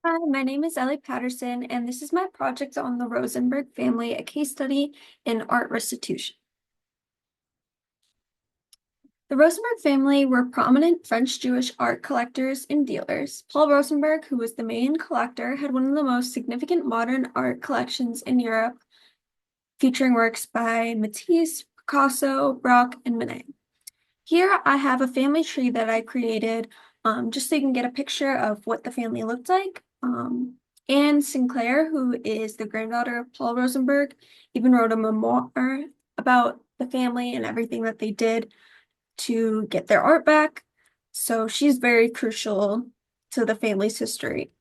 Hi, my name is Ellie Patterson, and this is my project on the Rosenberg family, a case study in art restitution. The Rosenberg family were prominent French Jewish art collectors and dealers. Paul Rosenberg, who was the main collector, had one of the most significant modern art collections in Europe, featuring works by Matisse, Picasso, Braque, and Monet. Here I have a family tree that I created just so you can get a picture of what the family looked like. Anne Sinclair, who is the granddaughter of Paul Rosenberg, even wrote a memoir about the family and everything that they did to get their art back. So she's very crucial to the family's history.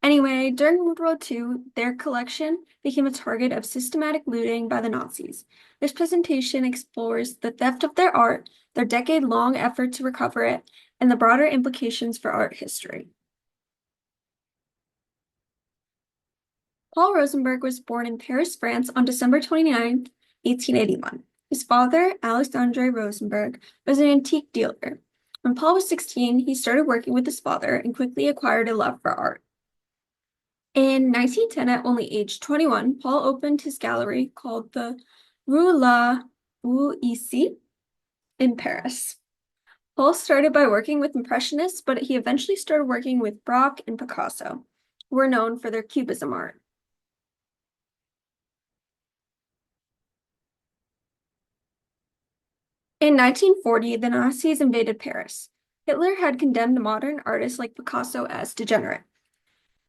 Anyway, during World War II, their collection became a target of systematic looting by the Nazis. This presentation explores the theft of their art, their decade-long effort to recover it, and the broader implications for art history. Paul Rosenberg was born in Paris, France on December 29, 1881. His father, Alexandre Rosenberg, was an antique dealer. When Paul was 16, he started working with his father and quickly acquired a love for art. In 1910, at only age 21, Paul opened his gallery called the Rue La Boétie in Paris. Paul started by working with Impressionists, but he eventually started working with Braque and Picasso, who were known for their Cubism art. In 1940, the Nazis invaded Paris. Hitler had condemned modern artists like Picasso as degenerate.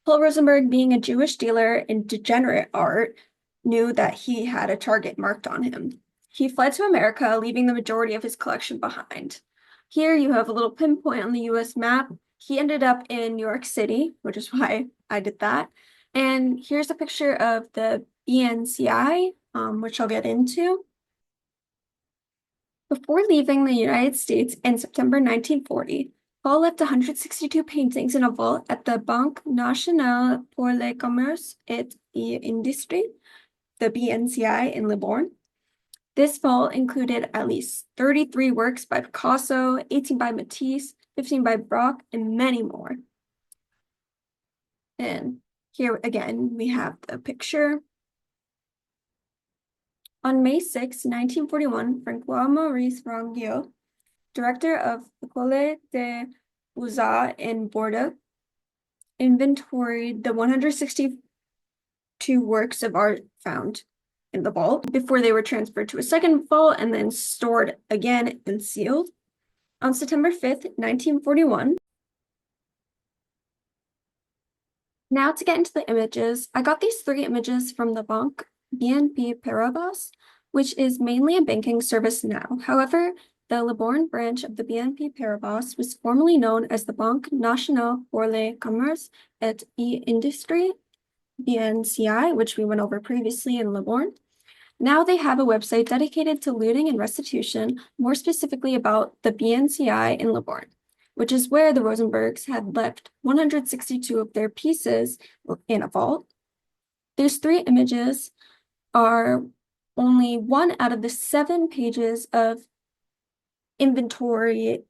Paul Rosenberg, being a Jewish dealer in degenerate art, knew that he had a target marked on him. He fled to America, leaving the majority of his collection behind. Here you have a little pinpoint on the US map. He ended up in New York City, which is why I did that. And here's a picture of the BNCI, which I'll get into. Before leaving the United States in September 1940, Paul left 162 paintings in a vault at the Banque Nationale pour le Commerce et l'Industrie, the BNCI in Libourne. This vault included at least 33 works by Picasso, 18 by Matisse, 15 by Braque, and many more. And here again, we have the picture. On May 6, 1941, François-Maurice Ranguiot, director of École des Beaux-Arts in Bordeaux, inventoried the 162 works of art found in the vault before they were transferred to a second vault and then stored again and sealed. On September 5th, 1941. Now to get into the images, I got these 3 images from the Banque BNP Paribas, which is mainly a banking service now. However, the Libourne branch of the BNP Paribas was formerly known as the Banque Nationale pour le Commerce et l'Industrie, BNCI, which we went over previously in Libourne. Now they have a website dedicated to looting and restitution, more specifically about the BNCI in Libourne, which is where the Rosenbergs had left 162 of their pieces in a vault. These 3 images are only 1 out of the 7 pages of inventoried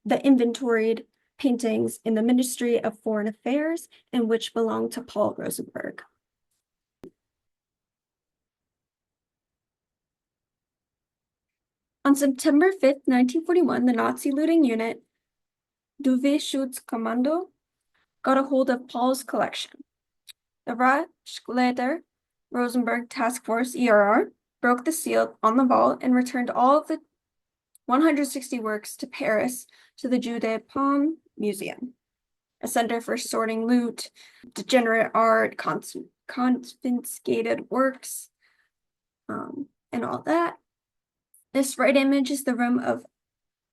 paintings in the Ministry of Foreign Affairs, and which belong to Paul Rosenberg. On September 5th, 1941, the Nazi looting unit Duwe-Schutzkommando got a hold of Paul's collection. The Reichsleiter Rosenberg Task Force, ERR, broke the seal on the vault and returned all of the 160 works to Paris to the Jeu de Paume Museum, a center for sorting loot, degenerate art, confiscated works, and all that. This right image is the room of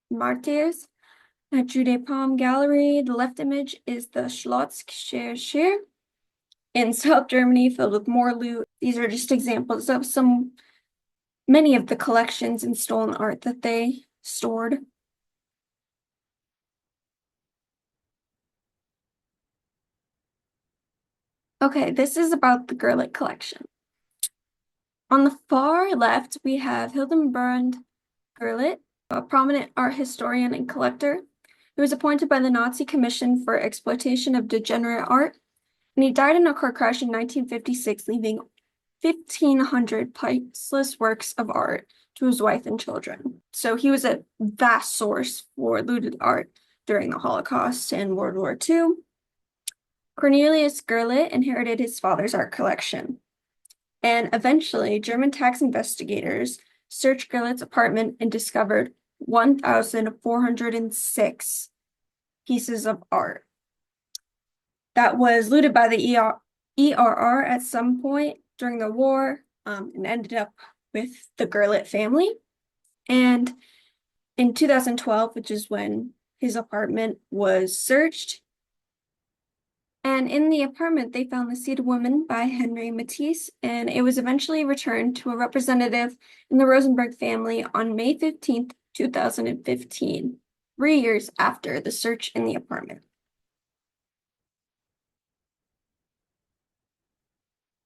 Martyrs at Jeu de Paume Gallery. The left image is the Schlosskirche in South Germany, filled with more loot. These are just examples of many of the collections and stolen art that they stored. Okay, this is about the Gurlitt collection. On the far left, we have Hildebrand Gurlitt, a prominent art historian and collector. He was appointed by the Nazi Commission for Exploitation of Degenerate Art. And he died in a car crash in 1956, leaving 1,500 priceless works of art to his wife and children. So he was a vast source for looted art during the Holocaust and World War II. Cornelius Gurlitt inherited his father's art collection. And eventually, German tax investigators searched Gurlitt's apartment and discovered 1,406 pieces of art that was looted by the ERR at some point during the war, and ended up with the Gurlitt family. And in 2012, which is when his apartment was searched, and in the apartment, they found The Seated Woman by Henry Matisse, and it was eventually returned to a representative in the Rosenberg family on May 15th, 2015, 3 years after the search in the apartment.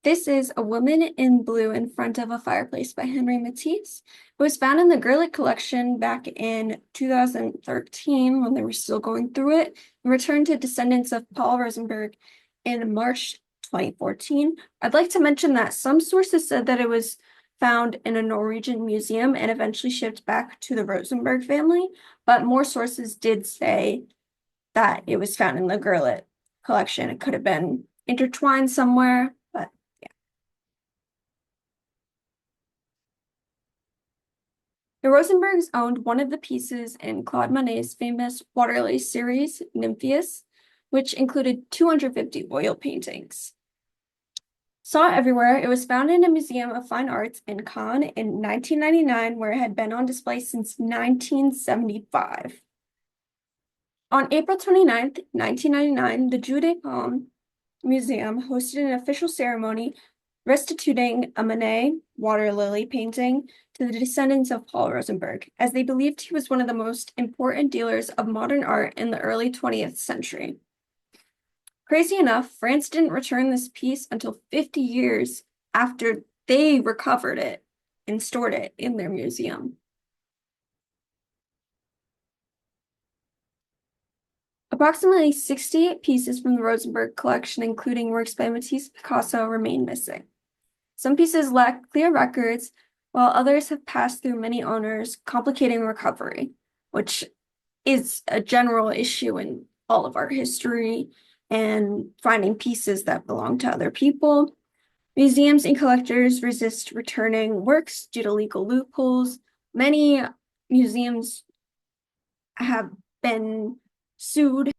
This is A Woman in Blue in Front of a Fireplace by Henry Matisse. It was found in the Gurlitt collection back in 2013 when they were still going through it, and returned to descendants of Paul Rosenberg in March 2014. I'd like to mention that some sources said that it was found in a Norwegian museum and eventually shipped back to the Rosenberg family, but more sources did say that it was found in the Gurlitt collection. It could have been intertwined somewhere, but the Rosenbergs owned one of the pieces in Claude Monet's famous water lily series, Nymphaeus, which included 250 oil paintings. Saw it everywhere, it was found in a Museum of Fine Arts in Cannes in 1999, where it had been on display since 1975. On April 29th, 1999, the Jeu de Paume Museum hosted an official ceremony restituting a Monet water lily painting to the descendants of Paul Rosenberg, as they believed he was one of the most important dealers of modern art in the early 20th century. Crazy enough, France didn't return this piece until 50 years after they recovered it and stored it in their museum. Approximately 60 pieces from the Rosenberg collection, including works by Matisse and Picasso, remain missing. Some pieces lack clear records, while others have passed through many owners, complicating recovery, which is a general issue in all of art history and finding pieces that belong to other people. Museums and collectors resist returning works due to legal loopholes. Many museums have been sued,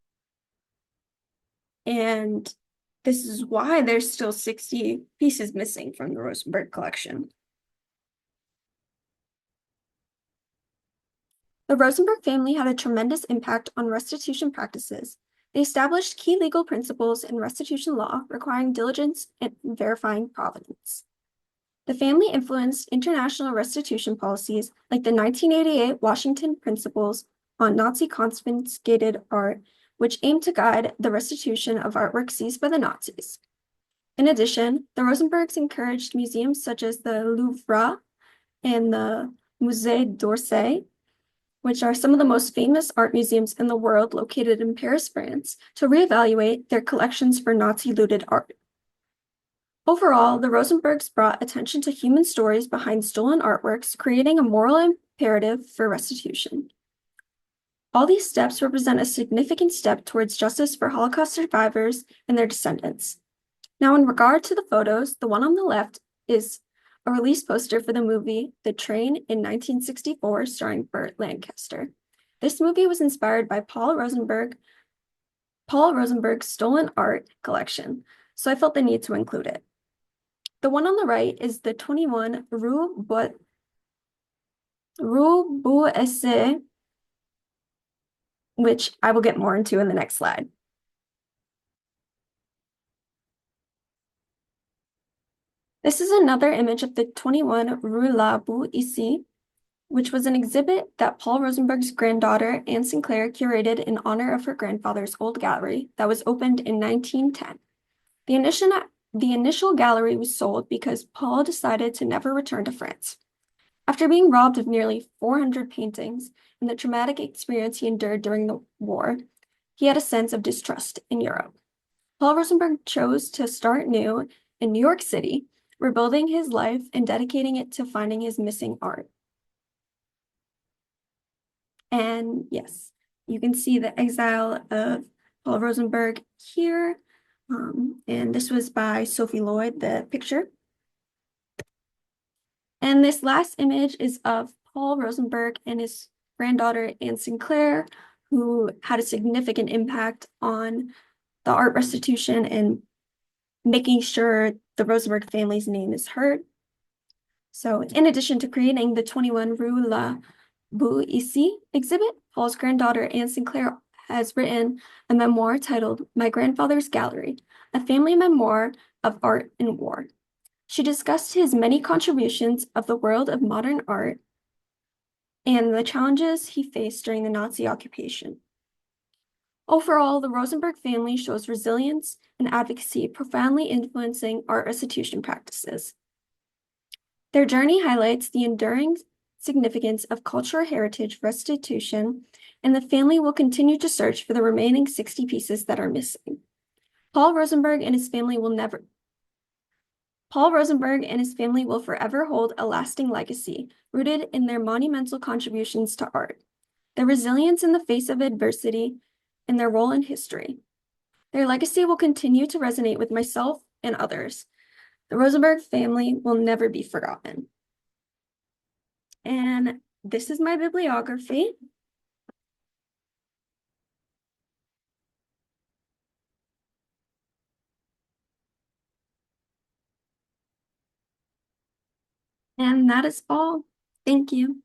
and this is why there's still 60 pieces missing from the Rosenberg collection. The Rosenberg family had a tremendous impact on restitution practices. They established key legal principles in restitution law, requiring diligence and verifying provenance. The family influenced international restitution policies like the 1988 Washington Principles on Nazi confiscated art, which aimed to guide the restitution of artwork seized by the Nazis. In addition, the Rosenbergs encouraged museums such as the Louvre and the Musée d'Orsay, which are some of the most famous art museums in the world located in Paris, France, to reevaluate their collections for Nazi-looted art. Overall, the Rosenbergs brought attention to human stories behind stolen artworks, creating a moral imperative for restitution. All these steps represent a significant step towards justice for Holocaust survivors and their descendants. Now, in regard to the photos, the one on the left is a release poster for the movie The Train in 1964, starring Burt Lancaster. This movie was inspired by Paul Rosenberg's stolen art collection, so I felt the need to include it. The one on the right is the 21 Rue Bourget, which I will get more into in the next slide. This is another image of the 21 Rue La Bourget, which was an exhibit that Paul Rosenberg's granddaughter, Anne Sinclair, curated in honor of her grandfather's old gallery that was opened in 1910. The initial gallery was sold because Paul decided to never return to France. After being robbed of nearly 400 paintings and the traumatic experience he endured during the war, he had a sense of distrust in Europe. Paul Rosenberg chose to start new in New York City, rebuilding his life and dedicating it to finding his missing art. And yes, you can see the exile of Paul Rosenberg here. And this was by Sophie Lloyd, the picture. And this last image is of Paul Rosenberg and his granddaughter, Anne Sinclair, who had a significant impact on the art restitution and making sure the Rosenberg family's name is heard. So in addition to creating the 21 Rue La Boue ici exhibit, Paul's granddaughter, Anne Sinclair, has written a memoir titled My Grandfather's Gallery, a family memoir of art and war. She discussed his many contributions of the world of modern art and the challenges he faced during the Nazi occupation. Overall, the Rosenberg family shows resilience and advocacy profoundly influencing art restitution practices. Their journey highlights the enduring significance of cultural heritage restitution, and the family will continue to search for the remaining 60 pieces that are missing. Paul Rosenberg and his family will forever hold a lasting legacy, rooted in their monumental contributions to art, their resilience in the face of adversity, and their role in history. Their legacy will continue to resonate with myself and others. The Rosenberg family will never be forgotten. And this is my bibliography. And that is all. Thank you.